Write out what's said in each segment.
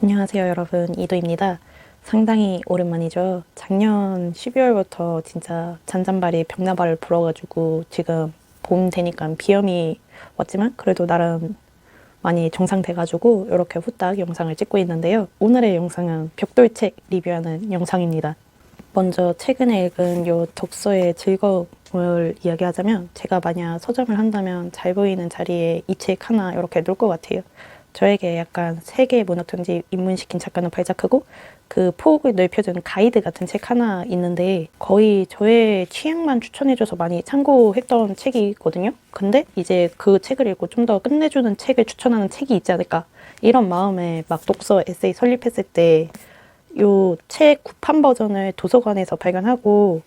안녕하세요 여러분, 이도입니다. 상당히 오랜만이죠. 작년 12월부터 진짜 잔잔바리 벽나발을 불어가지고 지금 봄 되니까 비염이 왔지만 그래도 나름 많이 정상돼가지고 이렇게 후딱 영상을 찍고 있는데요. 오늘의 영상은 벽돌책 리뷰하는 영상입니다. 먼저 최근에 읽은 요 독서의 즐거움을 이야기하자면, 제가 만약 서점을 한다면 잘 보이는 자리에 이 책 하나 이렇게 놓을 것 같아요. 저에게 약간 세계 문학전지 입문시킨 작가는 발자크고, 그 폭을 넓혀주는 가이드 같은 책 하나 있는데 거의 저의 취향만 추천해줘서 많이 참고했던 책이거든요. 근데 이제 그 책을 읽고 좀 더 끝내주는 책을 추천하는 책이 있지 않을까, 이런 마음에 막 독서 에세이 설립했을 때 요 책 구판 버전을 도서관에서 발견하고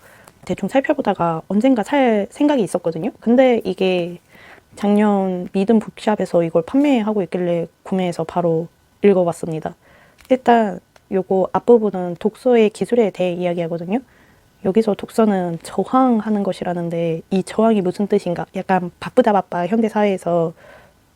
대충 살펴보다가 언젠가 살 생각이 있었거든요. 근데 이게 작년 미든 북샵에서 이걸 판매하고 있길래 구매해서 바로 읽어봤습니다. 일단 요거 앞부분은 독서의 기술에 대해 이야기하거든요. 여기서 독서는 저항하는 것이라는데, 이 저항이 무슨 뜻인가? 약간 바쁘다 바빠 현대사회에서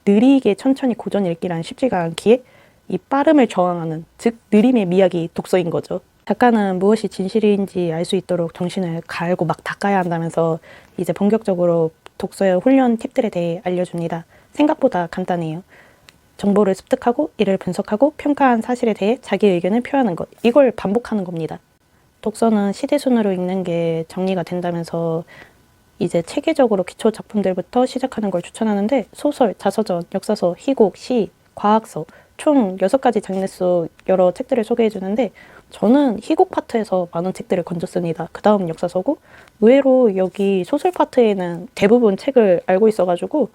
느리게 천천히 고전 읽기란 쉽지가 않기에 이 빠름을 저항하는, 즉 느림의 미학이 독서인 거죠. 작가는 무엇이 진실인지 알 수 있도록 정신을 갈고 막 닦아야 한다면서 이제 본격적으로 독서의 훈련 팁들에 대해 알려줍니다. 생각보다 간단해요. 정보를 습득하고 이를 분석하고 평가한 사실에 대해 자기 의견을 표하는 것, 이걸 반복하는 겁니다. 독서는 시대순으로 읽는 게 정리가 된다면서 이제 체계적으로 기초 작품들부터 시작하는 걸 추천하는데, 소설, 자서전, 역사서, 희곡, 시, 과학서 총 6가지 장르 속 여러 책들을 소개해 주는데, 저는 희곡 파트에서 많은 책들을 건졌습니다. 그 다음 역사서고, 의외로 여기 소설 파트에는 대부분 책을 알고 있어가지고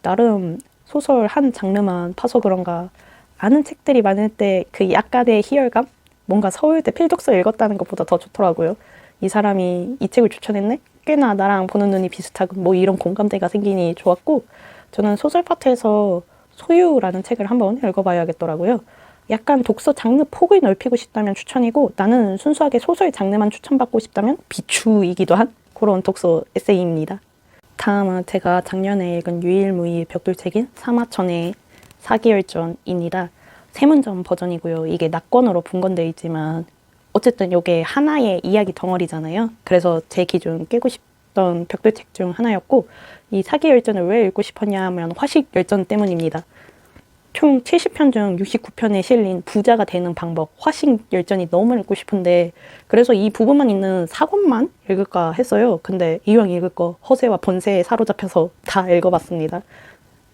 나름 소설 한 장르만 파서 그런가 아는 책들이 많을 때 그 약간의 희열감? 뭔가 서울대 필독서 읽었다는 것보다 더 좋더라고요. 이 사람이 이 책을 추천했네? 꽤나 나랑 보는 눈이 비슷하고 뭐 이런 공감대가 생기니 좋았고, 저는 소설 파트에서 소유라는 책을 한번 읽어봐야겠더라고요. 약간 독서 장르 폭을 넓히고 싶다면 추천이고, 나는 순수하게 소설 장르만 추천받고 싶다면 비추이기도 한 그런 독서 에세이입니다. 다음은 제가 작년에 읽은 유일무이의 벽돌책인 사마천의 사기열전입니다. 세문점 버전이고요. 이게 낙권으로 분권되어 있지만 어쨌든 이게 하나의 이야기 덩어리잖아요. 그래서 제 기준 깨고 싶던 벽돌책 중 하나였고, 이 사기열전을 왜 읽고 싶었냐 하면 화식열전 때문입니다. 총 70편 중 69편에 실린 부자가 되는 방법, 화식열전이 너무 읽고 싶은데, 그래서 이 부분만 있는 4권만 읽을까 했어요. 근데 이왕 읽을 거 허세와 번세에 사로잡혀서 다 읽어봤습니다.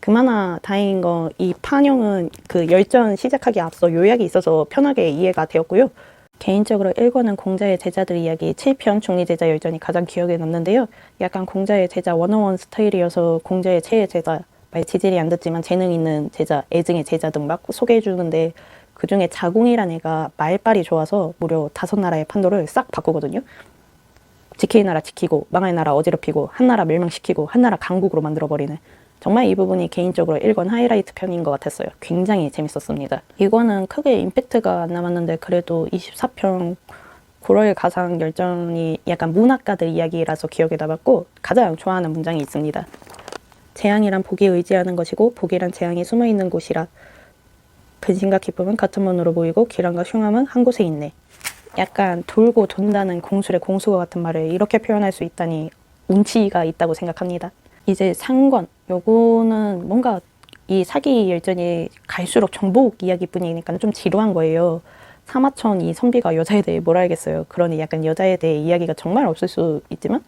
그나마 다행인 건 이 판형은 그 열전 시작하기 앞서 요약이 있어서 편하게 이해가 되었고요. 개인적으로 1권은 공자의 제자들 이야기 7편 중리제자 열전이 가장 기억에 남는데요. 약간 공자의 제자 101 스타일이어서 공자의 최애 제자, 말 지질이 안 듣지만 재능 있는 제자, 애증의 제자 등 막 소개해주는데, 그 중에 자궁이란 애가 말빨이 좋아서 무려 5나라의 판도를 싹 바꾸거든요. 지킬 나라 지키고 망할 나라 어지럽히고 한 나라 멸망시키고 한 나라 강국으로 만들어버리는, 정말 이 부분이 개인적으로 1권 하이라이트 편인 것 같았어요. 굉장히 재밌었습니다. 이거는 크게 임팩트가 안 남았는데 그래도 24편 고럴 가상 열전이 약간 문학가들 이야기라서 기억에 남았고, 가장 좋아하는 문장이 있습니다. 재앙이란 복이 의지하는 것이고 복이란 재앙이 숨어있는 곳이라. 근심과 기쁨은 같은 문으로 보이고 기란과 흉함은 한 곳에 있네. 약간 돌고 돈다는 공술의 공수와 같은 말을 이렇게 표현할 수 있다니 운치가 있다고 생각합니다. 이제 상권, 요거는 뭔가 이 사기 열전이 갈수록 정복 이야기뿐이니까 좀 지루한 거예요. 사마천 이 선비가 여자에 대해 뭘 알겠어요. 그러니 약간 여자에 대해 이야기가 정말 없을 수 있지만,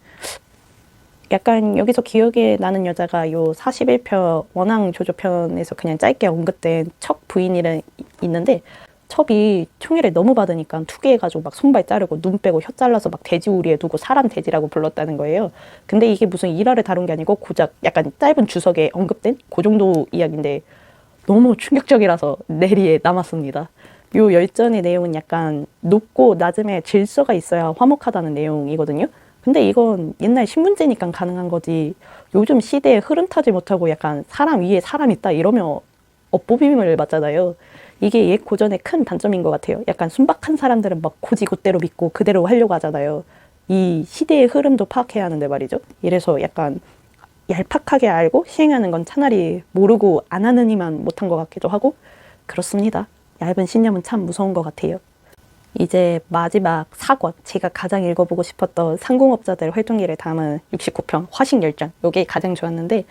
약간 여기서 기억에 나는 여자가 요 41편 원앙 조조편에서 그냥 짧게 언급된 척 부인이 있는데, 척이 총애를 너무 받으니까 투기해가지고 막 손발 자르고 눈 빼고 혀 잘라서 막 돼지우리에 두고 사람 돼지라고 불렀다는 거예요. 근데 이게 무슨 일화를 다룬 게 아니고 고작 약간 짧은 주석에 언급된 그 정도 이야기인데 너무 충격적이라서 뇌리에 남았습니다. 요 열전의 내용은 약간 높고 낮음에 질서가 있어야 화목하다는 내용이거든요. 근데 이건 옛날 신문제니까 가능한 거지, 요즘 시대에 흐름 타지 못하고 약간 사람 위에 사람 있다 이러면 업보비밀을 맞잖아요. 이게 옛 고전의 큰 단점인 것 같아요. 약간 순박한 사람들은 막 고지고대로 믿고 그대로 하려고 하잖아요. 이 시대의 흐름도 파악해야 하는데 말이죠. 이래서 약간 얄팍하게 알고 시행하는 건 차라리 모르고 안 하는 이만 못한 것 같기도 하고 그렇습니다. 얇은 신념은 참 무서운 것 같아요. 이제 마지막 4권, 제가 가장 읽어보고 싶었던 상공업자들 활동기를 담은 69편 화식열전, 이게 가장 좋았는데,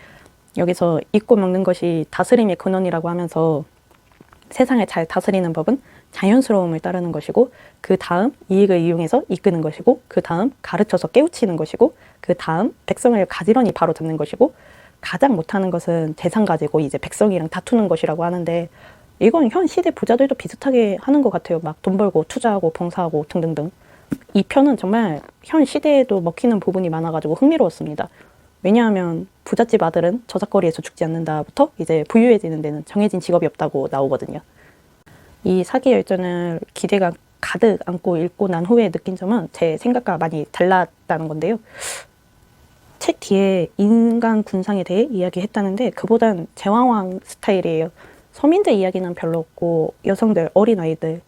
여기서 잊고 먹는 것이 다스림의 근원이라고 하면서 세상을 잘 다스리는 법은 자연스러움을 따르는 것이고, 그 다음 이익을 이용해서 이끄는 것이고, 그 다음 가르쳐서 깨우치는 것이고, 그 다음 백성을 가지런히 바로잡는 것이고, 가장 못하는 것은 재산 가지고 이제 백성이랑 다투는 것이라고 하는데, 이건 현 시대 부자들도 비슷하게 하는 것 같아요. 막 돈 벌고 투자하고 봉사하고 등등등. 이 편은 정말 현 시대에도 먹히는 부분이 많아가지고 흥미로웠습니다. 왜냐하면 부잣집 아들은 저작거리에서 죽지 않는다부터 이제 부유해지는 데는 정해진 직업이 없다고 나오거든요. 이 사기열전을 기대가 가득 안고 읽고 난 후에 느낀 점은 제 생각과 많이 달랐다는 건데요. 책 뒤에 인간 군상에 대해 이야기했다는데 그보단 제왕왕 스타일이에요. 서민들 이야기는 별로 없고 여성들, 어린아이들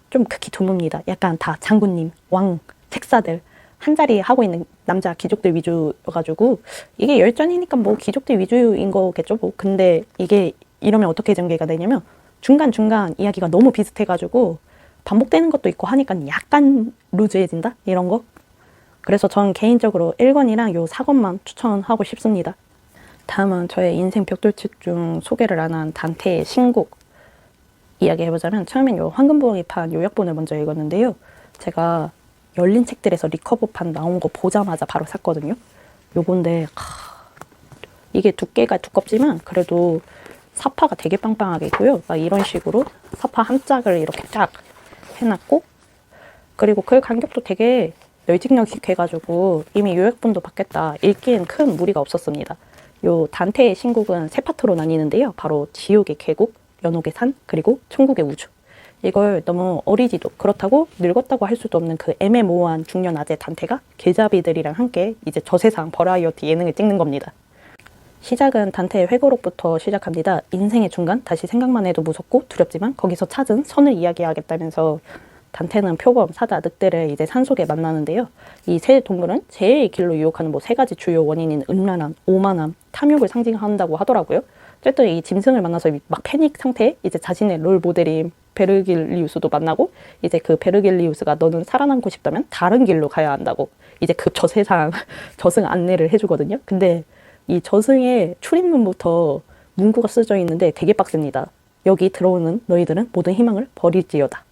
좀 극히 드뭅니다. 약간 다 장군님, 왕, 책사들 한 자리 하고 있는 남자 귀족들 위주여가지고 이게 열전이니까 뭐 귀족들 위주인 거겠죠. 뭐 근데 이게 이러면 어떻게 전개가 되냐면 중간중간 이야기가 너무 비슷해가지고 반복되는 것도 있고 하니까 약간 루즈해진다? 이런 거. 그래서 전 개인적으로 1권이랑 요 4권만 추천하고 싶습니다. 다음은 저의 인생 벽돌책 중 소개를 안 한 단테의 신곡 이야기 해보자면 처음엔 요 황금부엉이판 요약본을 먼저 읽었는데요. 제가 열린 책들에서 리커버판 나온 거 보자마자 바로 샀거든요. 요건데 이게 두께가 두껍지만 그래도 사파가 되게 빵빵하게 있고요. 막 이런 식으로 사파 한 짝을 이렇게 쫙 해놨고 그리고 글 간격도 되게 널찍널찍해가지고 이미 요약본도 받겠다. 읽기엔 큰 무리가 없었습니다. 요 단테의 신곡은 세 파트로 나뉘는데요. 바로 지옥의 계곡, 연옥의 산, 그리고 천국의 우주. 이걸 너무 어리지도 그렇다고 늙었다고 할 수도 없는 그 애매모호한 중년 아재 단테가 계자비들이랑 함께 이제 저세상 버라이어티 예능을 찍는 겁니다. 시작은 단테의 회고록부터 시작합니다. 인생의 중간, 다시 생각만 해도 무섭고 두렵지만 거기서 찾은 선을 이야기하겠다면서 단테는 표범, 사자, 늑대를 이제 산속에 만나는데요. 이 세 동물은 제의 길로 유혹하는 뭐 세 가지 주요 원인인 음란함, 오만함, 탐욕을 상징한다고 하더라고요. 어쨌든 이 짐승을 만나서 막 패닉 상태에 이제 자신의 롤 모델인 베르길리우스도 만나고 이제 그 베르길리우스가 너는 살아남고 싶다면 다른 길로 가야 한다고 이제 그 저세상 저승 안내를 해주거든요. 근데 이 저승의 출입문부터 문구가 쓰여 있는데 되게 빡셉니다. 여기 들어오는 너희들은 모든 희망을 버릴지어다.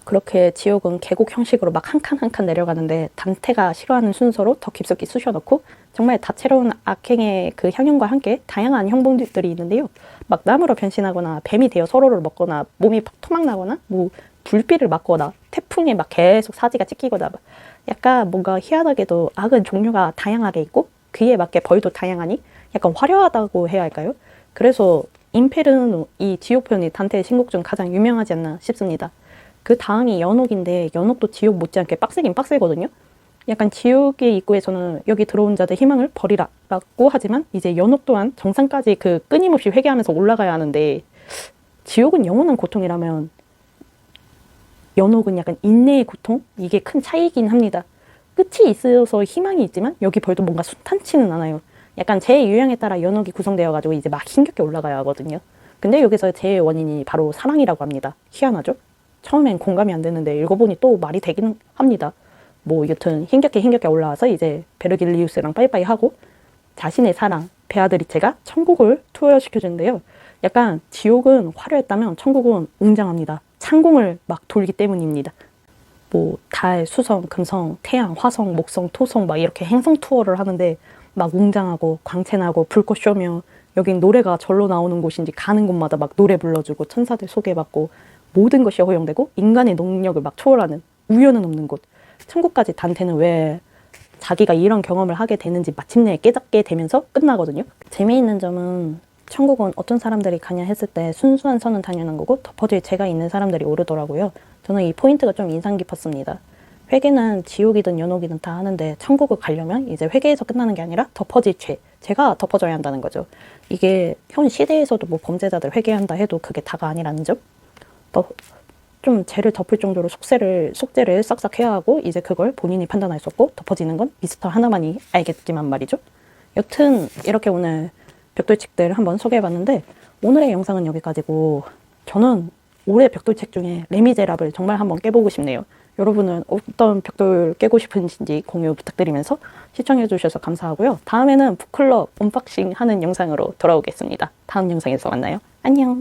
그렇게 지옥은 계곡 형식으로 막 한 칸 한 칸 내려가는데 단테가 싫어하는 순서로 더 깊숙이 쑤셔넣고 정말 다채로운 악행의 그 향연과 함께 다양한 형봉들이 있는데요. 막 나무로 변신하거나 뱀이 되어 서로를 먹거나 몸이 토막나거나 뭐 불비를 맞거나 태풍에 막 계속 사지가 찢기거나 약간 뭔가 희한하게도 악은 종류가 다양하게 있고 그에 맞게 벌도 다양하니 약간 화려하다고 해야 할까요? 그래서 인페르노 이 지옥편이 단테의 신곡 중 가장 유명하지 않나 싶습니다. 그 다음이 연옥인데 연옥도 지옥 못지않게 빡세긴 빡세거든요. 약간 지옥의 입구에서는 여기 들어온 자들 희망을 버리라 라고 하지만 이제 연옥 또한 정상까지 그 끊임없이 회개하면서 올라가야 하는데 지옥은 영원한 고통이라면 연옥은 약간 인내의 고통? 이게 큰 차이긴 합니다. 끝이 있어서 희망이 있지만 여기 벌도 뭔가 순탄치는 않아요. 약간 제 유형에 따라 연옥이 구성되어가지고 이제 막 힘겹게 올라가야 하거든요. 근데 여기서 제 원인이 바로 사랑이라고 합니다. 희한하죠? 처음엔 공감이 안 되는데 읽어보니 또 말이 되긴 합니다. 뭐 여튼 힘겹게 올라와서 이제 베르길리우스랑 빠이빠이 하고 자신의 사랑 베아드리체가 천국을 투여시켜주는데요. 약간 지옥은 화려했다면 천국은 웅장합니다. 창공을 막 돌기 때문입니다. 뭐 달, 수성, 금성, 태양, 화성, 목성, 토성 막 이렇게 행성 투어를 하는데 막 웅장하고 광채나고 불꽃 쇼며 여긴 노래가 절로 나오는 곳인지 가는 곳마다 막 노래 불러주고 천사들 소개받고 모든 것이 허용되고 인간의 능력을 막 초월하는 우연은 없는 곳. 천국까지 단테는 왜 자기가 이런 경험을 하게 되는지 마침내 깨닫게 되면서 끝나거든요. 재미있는 점은 천국은 어떤 사람들이 가냐 했을 때 순수한 선은 당연한 거고 덮어질 죄가 있는 사람들이 오르더라고요. 저는 이 포인트가 좀 인상 깊었습니다. 회개는 지옥이든 연옥이든 다 하는데 천국을 가려면 이제 회개에서 끝나는 게 아니라 덮어질 죄가 덮어져야 한다는 거죠. 이게 현 시대에서도 뭐 범죄자들 회개한다 해도 그게 다가 아니라는 점? 좀 죄를 덮을 정도로 속죄를 싹싹 해야 하고 이제 그걸 본인이 판단할 수 없고 덮어지는 건 미스터 하나만이 알겠지만 말이죠. 여튼 이렇게 오늘 벽돌책들 한번 소개해봤는데 오늘의 영상은 여기까지고 저는 올해 벽돌책 중에 레미제라블 정말 한번 깨보고 싶네요. 여러분은 어떤 벽돌 깨고 싶으신지 공유 부탁드리면서 시청해주셔서 감사하고요. 다음에는 북클럽 언박싱 하는 영상으로 돌아오겠습니다. 다음 영상에서 만나요. 안녕.